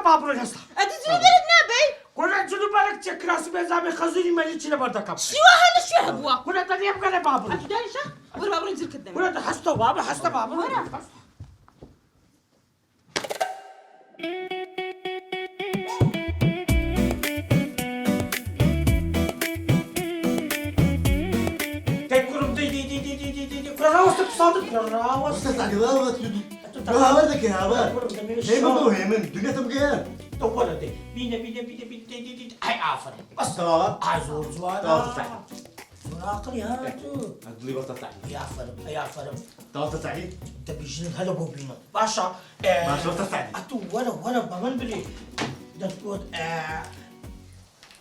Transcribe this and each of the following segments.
بابرو هستا أديتني بالك نابي كنا جنو بالك تكراس بزامي خزوني مالي تشيل بردك شو هذا شو هبوا كنا تاني أبغى بابرو أنت دايشة ورا بابرو ينزل قدامي كنا حستا بابا حستا بابا ورا تكرم دي كنا راوست تصادق كنا راوست استاذ علي ما وردك يا عباد هيمن وهيمن الدنيا تبقى طولة دي بينا هاي عافر بس تمام عزور زوانا عقلي هاتو عدلي بس تطلع يا فرم تمام تطلعي تبيجين هلا بوبينا باشا باشا تطلعي أتو ولا بمن بلي ده تقول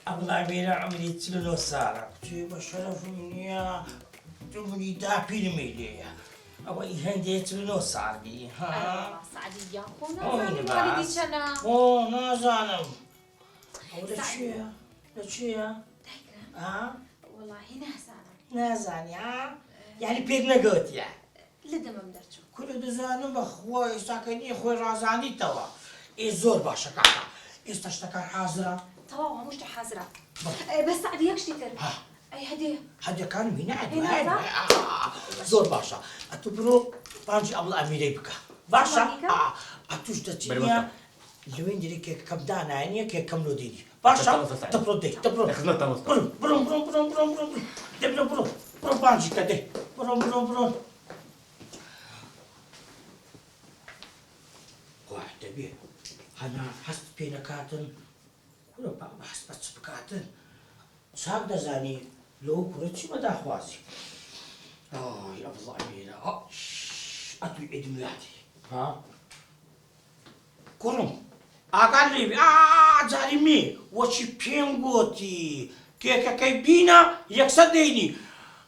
أبغى أمير عمري تلو سارة تجيب شرف مني تبني دا بيرميليا أو يهندي تلو سارة ها سعدي يا خونا أوه، زاني بس. والدي شنا أوه نازانم أو ده شيء ها والله هنا سانا نازاني ها يعني بيرنا قوت يا لدى ما مدرتشو كل دزانم بخوي ساكني خوي رازاني توا زور باشا كاكا استشتكى حاضرة توا مش حاضرة بس سعدي يكش تكر اي هدية هذا كان مين هنا عاد زور باشا أتبرو بانجي أبل أميري بكا باشا بانجيكا؟ أتوش بلي دتشينيا لوين ديري كي كبدانا عينيا كي كملو ديري باشا تبرو دي تبرو خدمة تمام برو دبلو برو بانجي كده برو واحدة بيه أنا حسب بينا كاتن كل بابا حسب كاتن صار دزاني لو كرتش ما داخوازي يا الله أميرة أتوي عيد ميلادي ها كرم أقلبي زاريمي وشي بينغوتي كيكا كيبينا يكسديني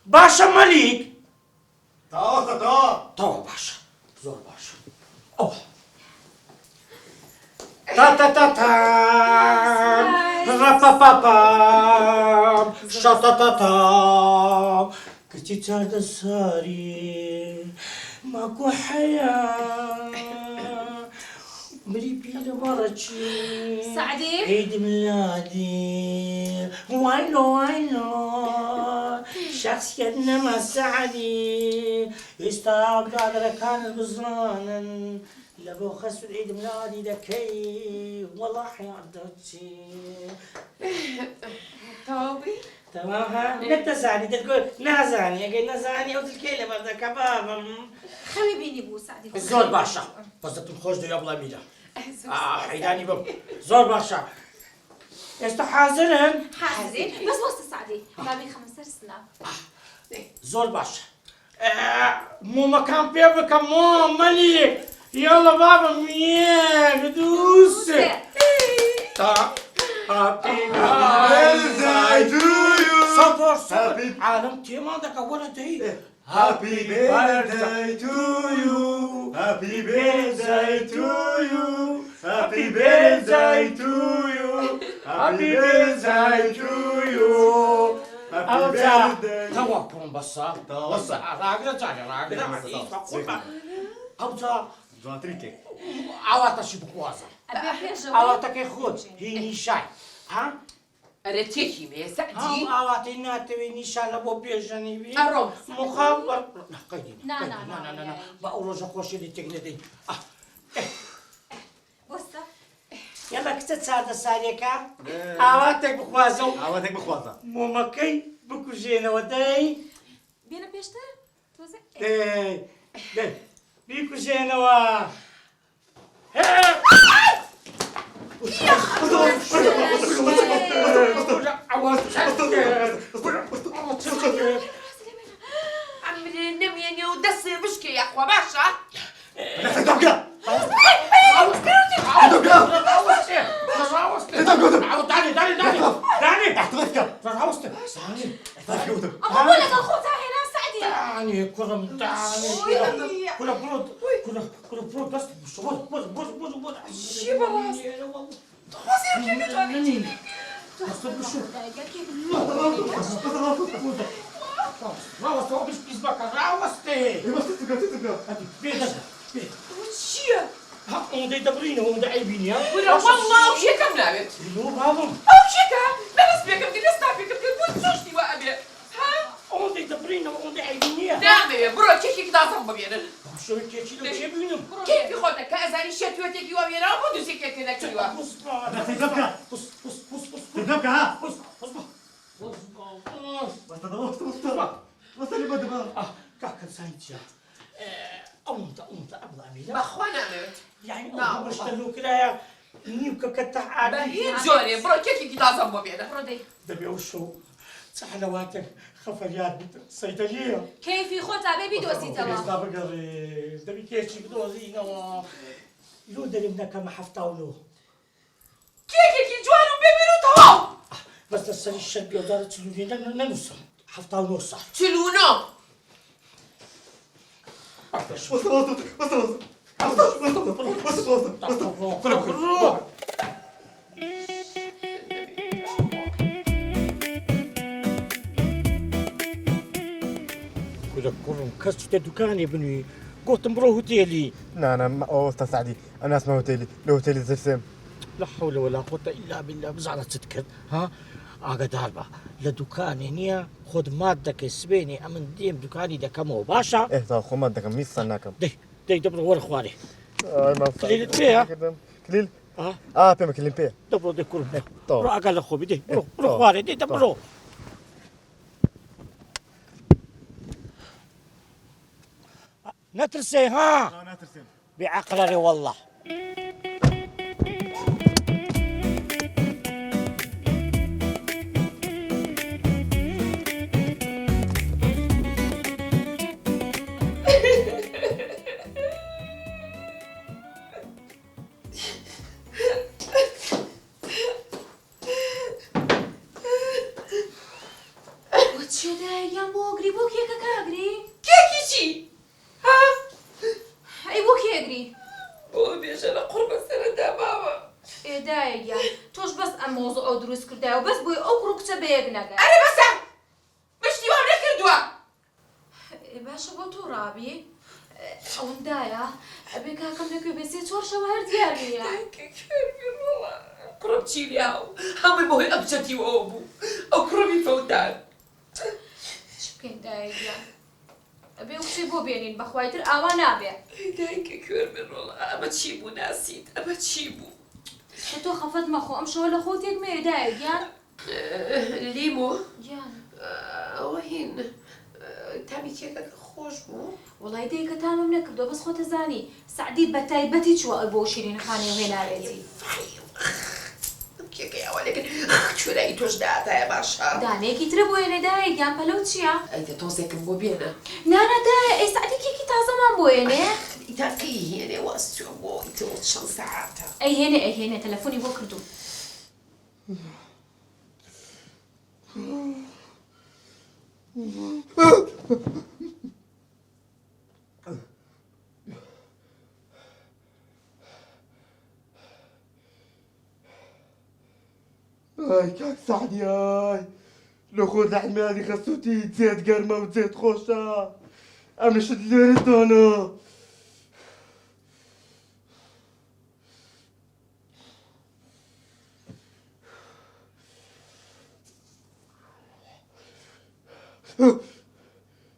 باشا مليك توا باشا زور باشا أوه تا رابابابام شطططام كنتي تارد الساري ماكو حياة مريبي لبرتشي سعدي عيد ميلادي وايلو شخصيتنا مع سعدي استعبد كان البزران لبو خسر عيد ميلادي دكي والله حيادتي توبي تمام ها لا تزعلي تقول نازاني اقول نازاني او الكلمه ذا كباب خوي بيني بو سعدي زور باشا بس تنخش دو يابلا ميلا حيداني بو زور باشا است حاضرن حاضرين بس وسط سعدي بابي 15 سنة زور باشا مو مكان بيبك مو ملك يلا بابا مياه دوس تا هابي birthday to you صبر Happy- عالم تيمان دك ولدي Happy birthday to you Happy birthday to you Happy birthday to you Happy birthday to you Happy أوزع birthday توقفون بس بس. راقدة جاي راقدة عديد بقول أوزع زواتريكي عواتا شبكوازا أبي أجي عواتا كيخود هي نشاي ها أرتيكي ما هم سعدي عواتي ناتوي نشاي لبو بيجاني بي أروم مخابر لا قيديني لا، قيديني. لا، لا، لا. بقول رجع خوشي دي تقلدي وسط يلا كتت سادة ساليكا عواتك بخوازو عواتك بخوازة مو مكي بكوجينا وداي بينا بيشتر توزع داي بكوجينا و عمري نميني ودسي بشكي يا أخوة باشا أما بقول لك الخوت هنا سعدي تاني كرم تاني كل برود كل برود بس بص شي بابا راوست هو بس بيسبك راوست وشي ها اوندا دبرينا اوندا عيبيني ها برا والله وشيكم نابت لو بابا او شيكا درس بيكم كده استعفيكم كده وتشوشتي وابي ها اوندا دبرينا اوندا عيبيني نعم برا كيكي كده صنب بينا شو كيتشي لو شيبينم كيف يخوتك كأزاني شتوتك وابينا وبدو سيكا كده كيوا بص بص بص بص بص تذبك ها بص بص بص بص اللي بدبا كاكا سايتشا اوندا ابغى اميله بخوانا نابت يعني نعم. اوندا بشتلو كده نيوكا كتاع عادي بهير جوري برا كيكي كده صنب بينا رودي دبي وشو سحلواتك خفريات صيدليه كيفي خوتا بيبي دوسي توا دبي كيتشي بدوزينا لو دربنا كما حفطاولو كيكي جوانو بيبينو توا بس تسالي الشرب يدار تلوين ننص حفطاولو صح شلونو كذا كرم كسرت دكاني بني قلت مرو هوتيلي نعم أستاذ سعدي أنا اسمه هوتيلي لو هوتيلي زرسم لا حول ولا قوة إلا بالله بزعلة تذكر ها أقعد هالبا لدكاني نيا خد مادك سبيني أمن ديم دكاني دا كمو باشا إيه طال خماد دكم ميس صناكم دي دبر ورا خواري ما كليل بيها كليل ها بيما كليل بيه دبر دي كل هناك طب. رو أقل خوبي دي رو خواري دي دبرو نترسي ها أنا ترسم بعقلري والله وتشو داي يا موغري بوك يا كاكاغري كيكي شي ها اي بوك ياغري بو بيجا لقرب السنة دا بابا ايه داي يا توش بس ام موضوع دروس كرداي وبس بوي اوكروك تبيغنا أنا بس مش ديوان نكردوا باشا بو تو رابي اون دايا ابي كاكم نكو بيسي تور شوهر ديالي قرب تشيلي هاو همي بوي أبجتي وأبو أو قربي فوتان شبكين داي يا ابي وكشي بو بينين بخوايتر اوان ابي دايك كور من والله أما تشيبو ناسيت أما تشيبو تو خفت مخو ام شو لخوتك مي داي يا ليمو جان وهين تامي كيكك خوش بو والله دايك تمام نكردو بس خوت زاني سعدي بتايبتي شو ابو شيرين خاني وهنا ريتي كيكي يا ولكن شو رأيتوش داتا يا باشا دانيكي تربو يا داي جان بلوتشيا أنت توزيك مو بينا نانا داي اي سعدي كيكي تازا ما بوينه تاكي هنا واسو بو انت وتشان ساعتها اي هنا تلفوني بكردو اي كاك سعدي اي لو خذ عمالي خصوتي زيت قرمة وزيت خوشة أنا شد لي ردانا